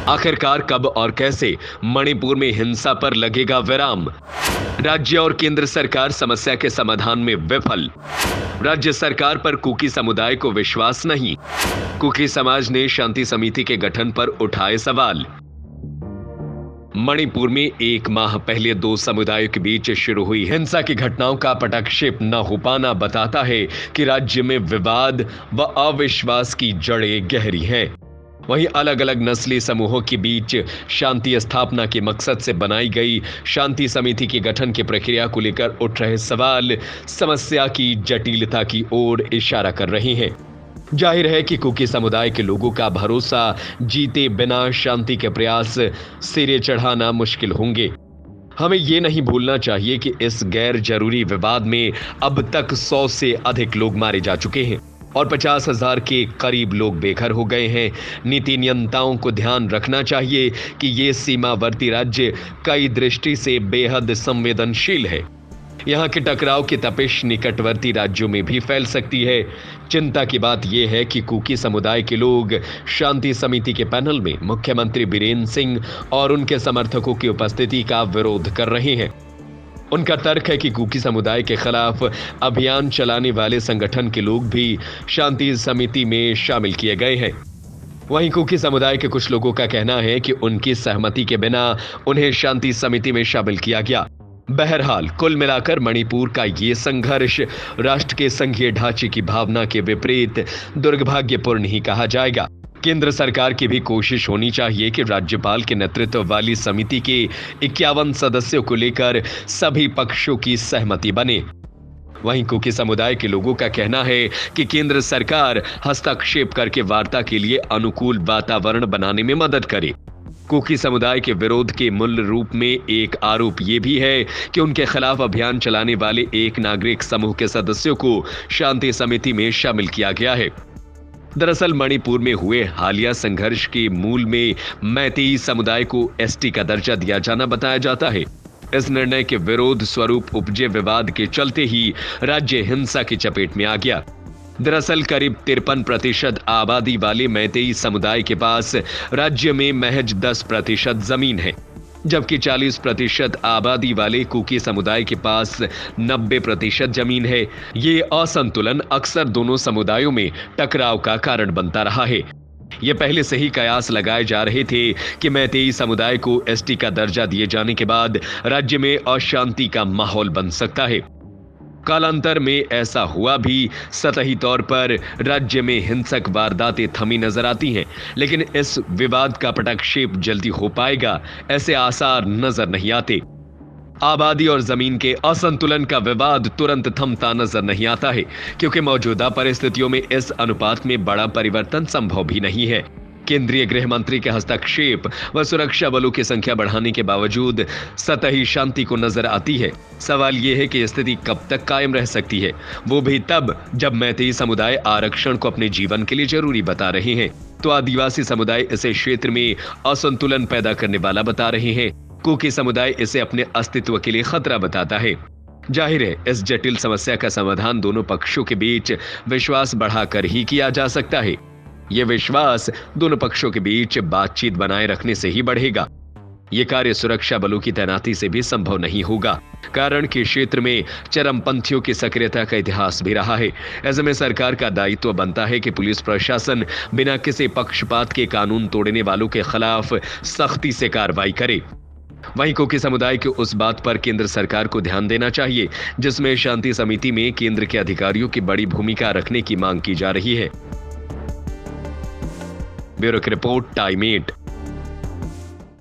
आखिरकार कब और कैसे मणिपुर में हिंसा पर लगेगा विराम? राज्य और केंद्र सरकार समस्या के समाधान में विफल। राज्य सरकार पर कुकी समुदाय को विश्वास नहीं। कुकी समाज ने शांति समिति के गठन पर उठाए सवाल। मणिपुर में एक माह पहले दो समुदायों के बीच शुरू हुई हिंसा की घटनाओं का पटाक्षेप न हो पाना बताता है कि राज्य में विवाद व अविश्वास की जड़ें गहरी हैं। वहीं अलग अलग नस्ली समूहों के बीच शांति स्थापना के मकसद से बनाई गई शांति समिति के गठन की प्रक्रिया को लेकर उठ रहे सवाल समस्या की जटिलता की ओर इशारा कर रहे हैं। जाहिर है कि कुकी समुदाय के लोगों का भरोसा जीते बिना शांति के प्रयास सिरे चढ़ाना मुश्किल होंगे। हमें ये नहीं भूलना चाहिए कि इस गैर जरूरी विवाद में अब तक 100 से अधिक लोग मारे जा चुके हैं और 50,000 के करीब लोग बेघर हो गए हैं। नीति नियंताओं को ध्यान रखना चाहिए कि ये सीमावर्ती राज्य कई दृष्टि से बेहद संवेदनशील है। यहाँ के टकराव की तपिश निकटवर्ती राज्यों में भी फैल सकती है। चिंता की बात यह है कि कुकी समुदाय के लोग शांति समिति के पैनल में मुख्यमंत्री बीरेन सिंह और उनके समर्थकों की उपस्थिति का विरोध कर रहे हैं। उनका तर्क है कि कुकी समुदाय के खिलाफ अभियान चलाने वाले संगठन के लोग भी शांति समिति में शामिल किए गए हैं। वहीं कुकी समुदाय के कुछ लोगों का कहना है कि उनकी सहमति के बिना उन्हें शांति समिति में शामिल किया गया। बहरहाल कुल मिलाकर मणिपुर का ये संघर्ष राष्ट्र के संघीय ढांचे की भावना के विपरीत दुर्भाग्यपूर्ण ही कहा जाएगा। केंद्र सरकार की भी कोशिश होनी चाहिए कि राज्यपाल के नेतृत्व वाली समिति के 51 सदस्यों को लेकर सभी पक्षों की सहमति बने। वहीं कुकी समुदाय के लोगों का कहना है कि केंद्र सरकार हस्तक्षेप करके वार्ता के लिए अनुकूल वातावरण बनाने में मदद करे। कुकी समुदाय के विरोध के मूल रूप में एक आरोप यह भी है कि उनके खिलाफ अभियान चलाने वाले एक नागरिक समूह के सदस्यों को शांति समिति में शामिल किया गया है। दरअसल मणिपुर में हुए हालिया संघर्ष के मूल में मैतेई समुदाय को एसटी का दर्जा दिया जाना बताया जाता है। इस निर्णय के विरोध स्वरूप उपजे विवाद के चलते ही राज्य हिंसा की चपेट में आ गया। दरअसल करीब 53% आबादी वाले मैतेई समुदाय के पास राज्य में महज 10% जमीन है, जबकि 40% आबादी वाले कुकी समुदाय के पास 90% जमीन है। ये असंतुलन अक्सर दोनों समुदायों में टकराव का कारण बनता रहा है। ये पहले से ही कयास लगाए जा रहे थे कि मैतेई समुदाय को एसटी का दर्जा दिए जाने के बाद राज्य में अशांति का माहौल बन सकता है। कालांतर में ऐसा हुआ भी। सतही तौर पर राज्य में हिंसक वारदातें थमी नजर आती हैं, लेकिन इस विवाद का पटाक्षेप जल्दी हो पाएगा ऐसे आसार नजर नहीं आते। आबादी और जमीन के असंतुलन का विवाद तुरंत थमता नजर नहीं आता है, क्योंकि मौजूदा परिस्थितियों में इस अनुपात में बड़ा परिवर्तन संभव भी नहीं है। केंद्रीय गृह मंत्री के हस्तक्षेप व सुरक्षा बलों की संख्या बढ़ाने के बावजूद सतही शांति को नजर आती है। सवाल यह है कि स्थिति कब तक कायम रह सकती है, वो भी तब जब मैतेई समुदाय आरक्षण को अपने जीवन के लिए जरूरी बता रहे हैं, तो आदिवासी समुदाय इसे क्षेत्र में असंतुलन पैदा करने वाला बता रहे हैं। कुकी समुदाय इसे अपने अस्तित्व के लिए खतरा बताता है। जाहिर है इस जटिल समस्या का समाधान दोनों पक्षों के बीच विश्वास बढ़ाकर ही किया जा सकता है। यह विश्वास दोनों पक्षों के बीच बातचीत बनाए रखने से ही बढ़ेगा। यह कार्य सुरक्षा बलों की तैनाती से भी संभव नहीं होगा, कारण कि क्षेत्र में चरमपंथियों की सक्रियता का इतिहास भी रहा है। ऐसे में सरकार का दायित्व बनता है कि पुलिस प्रशासन बिना किसी पक्षपात के कानून तोड़ने वालों के खिलाफ सख्ती से कार्रवाई करे। वहीं कुकी समुदाय के उस बात पर केंद्र सरकार को ध्यान देना चाहिए जिसमें शांति समिति में केंद्र के अधिकारियों की बड़ी भूमिका रखने की मांग की जा रही है। ब्यूरो की रिपोर्ट, टाइम 8।